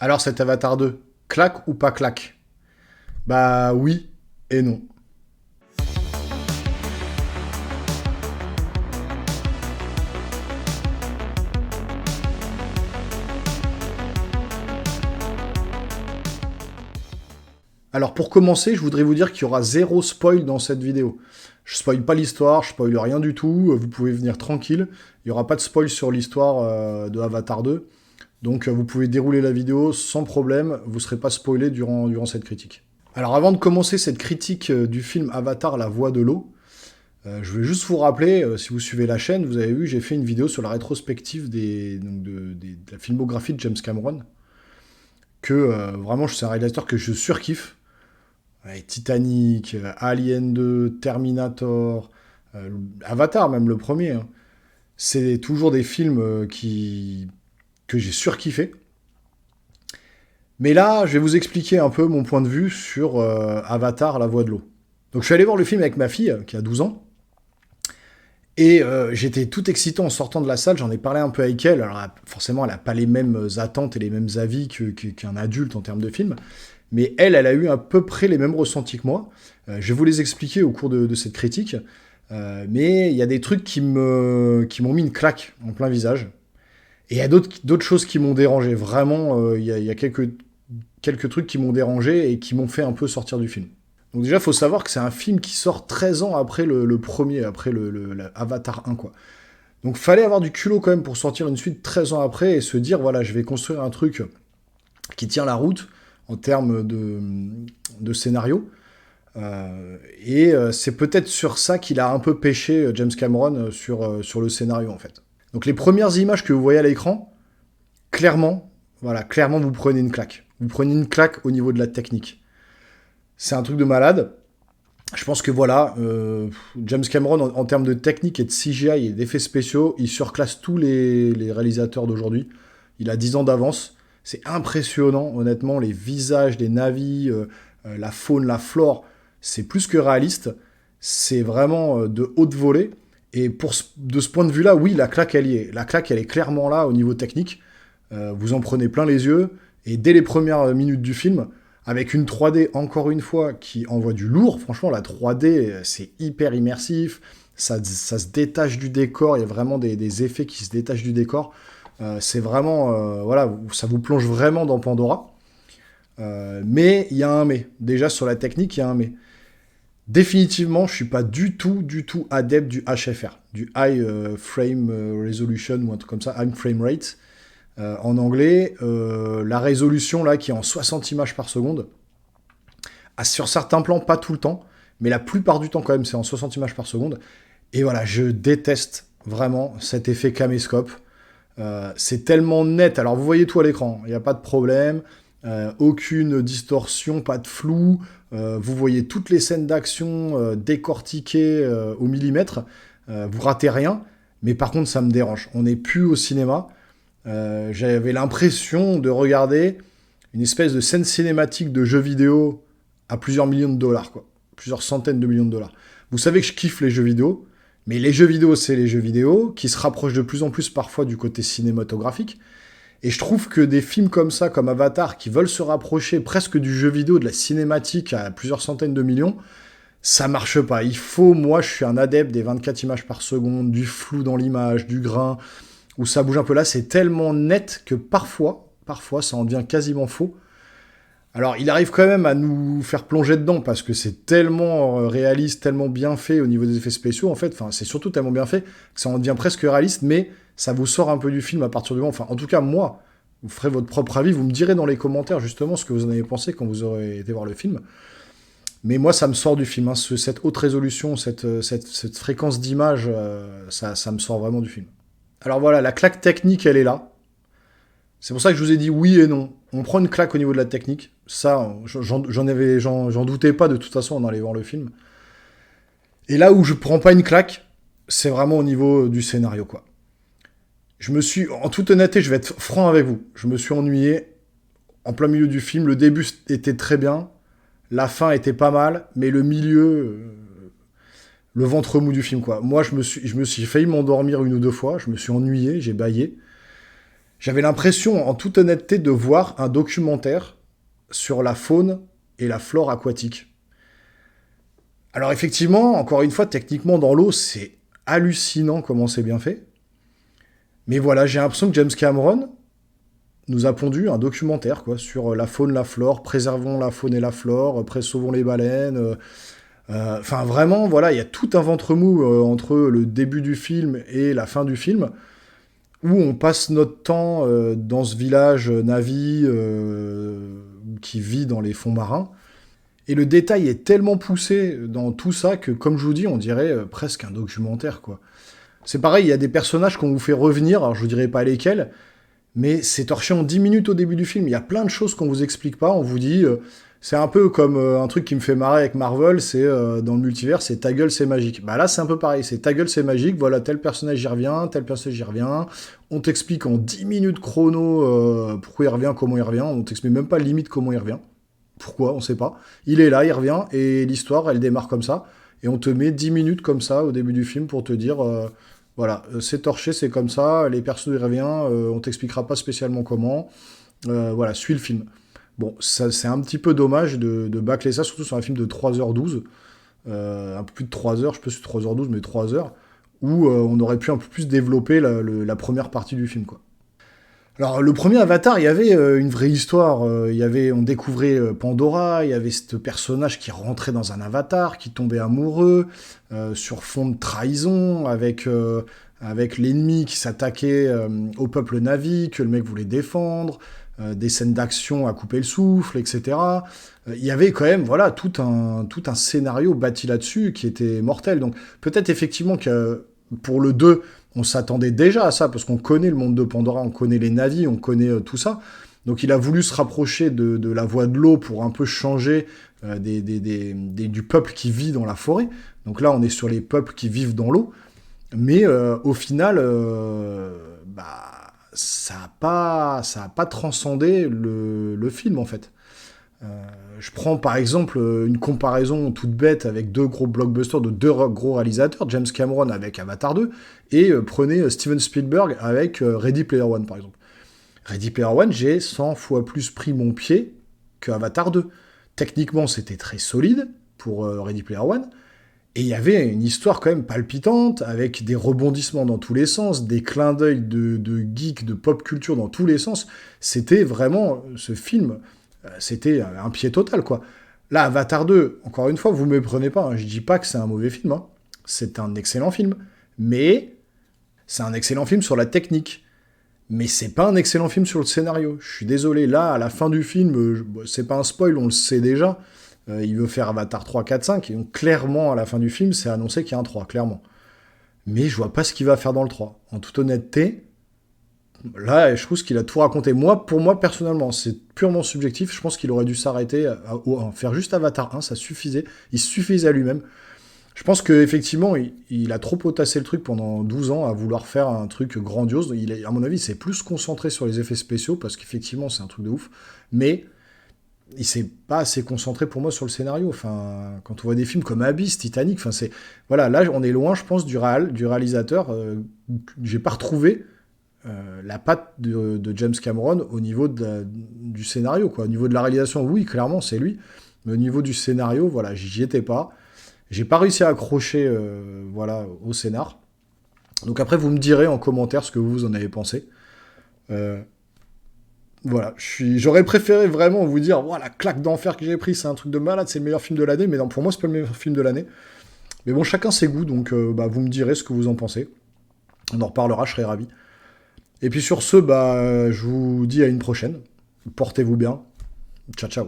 Alors cet Avatar 2, claque ou pas claque? Bah oui et non. Alors pour commencer, je voudrais vous dire qu'il y aura zéro spoil dans cette vidéo. Je spoil pas l'histoire, je spoil rien du tout, vous pouvez venir tranquille. Il n'y aura pas de spoil sur l'histoire de Avatar 2. Donc vous pouvez dérouler la vidéo sans problème, vous ne serez pas spoilé durant cette critique. Alors avant de commencer cette critique du film Avatar, la voix de l'eau, je vais juste vous rappeler, si vous suivez la chaîne, vous avez vu, j'ai fait une vidéo sur la rétrospective de la filmographie de James Cameron, que vraiment c'est un réalisateur que je surkiffe. Ouais, Titanic, Alien 2, Terminator, Avatar même le premier, hein. C'est toujours des films que j'ai surkiffé. Mais là, je vais vous expliquer un peu mon point de vue sur Avatar, la voix de l'eau. Donc je suis allé voir le film avec ma fille, qui a 12 ans, et j'étais tout excitant en sortant de la salle, j'en ai parlé un peu avec elle, alors forcément elle n'a pas les mêmes attentes et les mêmes avis qu'un adulte en termes de film, mais elle a eu à peu près les mêmes ressentis que moi. Je vais vous les expliquer au cours de cette critique, mais il y a des trucs qui m'ont mis une claque en plein visage, et il y a d'autres choses qui m'ont dérangé, vraiment, il y a quelques trucs qui m'ont dérangé et qui m'ont fait un peu sortir du film. Donc déjà, il faut savoir que c'est un film qui sort 13 ans après le premier, après Avatar 1, quoi. Donc fallait avoir du culot quand même pour sortir une suite 13 ans après et se dire, voilà, je vais construire un truc qui tient la route en termes de scénario. C'est peut-être sur ça qu'il a un peu pêché James Cameron sur le scénario, en fait. Donc les premières images que vous voyez à l'écran, clairement, voilà, clairement vous prenez une claque. Vous prenez une claque au niveau de la technique. C'est un truc de malade. Je pense que voilà, James Cameron, en termes de technique et de CGI et d'effets spéciaux, il surclasse tous les réalisateurs d'aujourd'hui. Il a 10 ans d'avance. C'est impressionnant, honnêtement, les visages des navis, la faune, la flore, c'est plus que réaliste. C'est vraiment de haute volée. Et de ce point de vue-là, oui, la claque, elle y est. La claque, elle est clairement là au niveau technique. Vous en prenez plein les yeux. Et dès les premières minutes du film, avec une 3D, encore une fois, qui envoie du lourd. Franchement, la 3D, c'est hyper immersif. Ça se détache du décor. Il y a vraiment des effets qui se détachent du décor. C'est vraiment... voilà, ça vous plonge vraiment dans Pandora. Mais il y a un mais. Déjà, sur la technique, il y a un mais. Définitivement, je suis pas du tout adepte du HFR, du High Frame Resolution ou un truc comme ça, High Frame Rate. En anglais, la résolution là qui est en 60 images par seconde, sur certains plans, pas tout le temps, mais la plupart du temps quand même, c'est en 60 images par seconde. Et voilà, je déteste vraiment cet effet caméscope. C'est tellement net. Alors vous voyez tout à l'écran, il n'y a pas de problème, aucune distorsion, pas de flou. Vous voyez toutes les scènes d'action décortiquées au millimètre. Vous ratez rien, mais par contre ça me dérange. On n'est plus au cinéma. J'avais l'impression de regarder une espèce de scène cinématique de jeux vidéo à plusieurs millions de dollars, quoi. Plusieurs centaines de millions de dollars. Vous savez que je kiffe les jeux vidéo, mais les jeux vidéo, c'est les jeux vidéo, qui se rapprochent de plus en plus parfois du côté cinématographique. Et je trouve que des films comme ça, comme Avatar, qui veulent se rapprocher presque du jeu vidéo, de la cinématique à plusieurs centaines de millions, ça marche pas. Moi, je suis un adepte des 24 images par seconde, du flou dans l'image, du grain, où ça bouge un peu là, c'est tellement net que parfois, ça en devient quasiment faux. Alors, il arrive quand même à nous faire plonger dedans, parce que c'est tellement réaliste, tellement bien fait au niveau des effets spéciaux, en fait, enfin, c'est surtout tellement bien fait, que ça en devient presque réaliste, mais ça vous sort un peu du film à partir du moment, enfin, en tout cas, moi, vous ferez votre propre avis, vous me direz dans les commentaires, justement, ce que vous en avez pensé quand vous aurez été voir le film. Mais moi, ça me sort du film, hein, cette haute résolution, cette fréquence d'image, ça me sort vraiment du film. Alors voilà, la claque technique, elle est là. C'est pour ça que je vous ai dit oui et non. On prend une claque au niveau de la technique. Ça, j'en doutais pas de toute façon en allant voir le film. Et là où je prends pas une claque, c'est vraiment au niveau du scénario, quoi. En toute honnêteté, je vais être franc avec vous. Je me suis ennuyé en plein milieu du film. Le début était très bien. La fin était pas mal. Mais le milieu, le ventre mou du film, quoi. Moi, je me suis failli m'endormir une ou deux fois. Je me suis ennuyé, j'ai bâillé. J'avais l'impression, en toute honnêteté, de voir un documentaire sur la faune et la flore aquatique. Alors effectivement, encore une fois, techniquement dans l'eau, c'est hallucinant comment c'est bien fait. Mais voilà, j'ai l'impression que James Cameron nous a pondu un documentaire quoi, sur la faune, la flore, préservons la faune et la flore, sauvons les baleines. Enfin vraiment, voilà, il y a tout un ventre mou entre le début du film et la fin du film, où on passe notre temps dans ce village Navi qui vit dans les fonds marins. Et le détail est tellement poussé dans tout ça que, comme je vous dis, on dirait presque un documentaire, quoi. C'est pareil, il y a des personnages qu'on vous fait revenir, alors je vous dirai pas lesquels, mais c'est torché en 10 minutes au début du film. Il y a plein de choses qu'on vous explique pas, on vous dit... c'est un peu comme un truc qui me fait marrer avec Marvel, c'est dans le multivers, c'est ta gueule, c'est magique. Bah là, c'est un peu pareil, c'est ta gueule, c'est magique, voilà, tel personnage y revient, tel personnage y revient. On t'explique en 10 minutes chrono pourquoi il revient, comment il revient, on t'explique même pas limite comment il revient. Pourquoi, on sait pas. Il est là, il revient, et l'histoire, elle démarre comme ça. Et on te met 10 minutes comme ça au début du film pour te dire, voilà, c'est torché, c'est comme ça, les persos, ils reviennent, on t'expliquera pas spécialement comment. Voilà, suis le film. Bon, ça, c'est un petit peu dommage de bâcler ça, surtout sur un film de 3h12, un peu plus de 3 heures, je sais pas si c'est 3h12, mais 3 heures, où on aurait pu un peu plus développer la première partie du film, quoi. Alors, le premier Avatar, il y avait une vraie histoire. On découvrait Pandora, il y avait ce personnage qui rentrait dans un avatar, qui tombait amoureux, sur fond de trahison, avec l'ennemi qui s'attaquait au peuple Na'vi, que le mec voulait défendre, des scènes d'action à couper le souffle, etc. Il y avait quand même, voilà, tout un scénario bâti là-dessus qui était mortel. Donc, peut-être effectivement que pour le 2, on s'attendait déjà à ça, parce qu'on connaît le monde de Pandora, on connaît les Na'vi, on connaît tout ça. Donc il a voulu se rapprocher de la voie de l'eau pour un peu changer du peuple qui vit dans la forêt. Donc là, on est sur les peuples qui vivent dans l'eau. Mais au final, ça a pas transcendé le film, en fait. Je prends par exemple une comparaison toute bête avec deux gros blockbusters de deux gros réalisateurs, James Cameron avec Avatar 2, et prenez Steven Spielberg avec Ready Player One par exemple. Ready Player One, j'ai 100 fois plus pris mon pied que Avatar 2. Techniquement, c'était très solide pour Ready Player One, et il y avait une histoire quand même palpitante, avec des rebondissements dans tous les sens, des clins d'œil de geek, de pop culture dans tous les sens. C'était vraiment, ce film, c'était un pied total, quoi. Là, Avatar 2, encore une fois, vous me prenez pas, hein, je dis pas que c'est un mauvais film, hein. C'est un excellent film, mais c'est un excellent film sur la technique. Mais c'est pas un excellent film sur le scénario. Je suis désolé, là, à la fin du film, c'est pas un spoil, on le sait déjà. Il veut faire Avatar 3, 4, 5, et donc clairement, à la fin du film, c'est annoncé qu'il y a un 3, clairement. Mais je vois pas ce qu'il va faire dans le 3. En toute honnêteté, là, je trouve qu'il a tout raconté. Moi, pour moi, personnellement, c'est purement subjectif. Je pense qu'il aurait dû s'arrêter à faire juste Avatar 1, ça suffisait. Il suffisait à lui-même. Je pense qu'effectivement, il a trop potassé le truc pendant 12 ans à vouloir faire un truc grandiose. À mon avis, il s'est plus concentré sur les effets spéciaux, parce qu'effectivement, c'est un truc de ouf. Mais il s'est pas assez concentré pour moi sur le scénario. Enfin, quand on voit des films comme Abyss, Titanic, enfin, c'est... Voilà, là, on est loin, je pense, du réalisateur. J'ai pas retrouvé la patte de James Cameron au niveau du scénario, quoi. Au niveau de la réalisation, oui, clairement, c'est lui. Mais au niveau du scénario, voilà, j'y étais pas. J'ai pas réussi à accrocher voilà, au scénar. Donc après, vous me direz en commentaire ce que vous en avez pensé. Voilà, j'aurais préféré vraiment vous dire, voilà, la claque d'enfer que j'ai pris, c'est un truc de malade, c'est le meilleur film de l'année, mais non, pour moi, c'est pas le meilleur film de l'année. Mais bon, chacun ses goûts, donc vous me direz ce que vous en pensez. On en reparlera, je serai ravi. Et puis sur ce, je vous dis à une prochaine. Portez-vous bien. Ciao, ciao.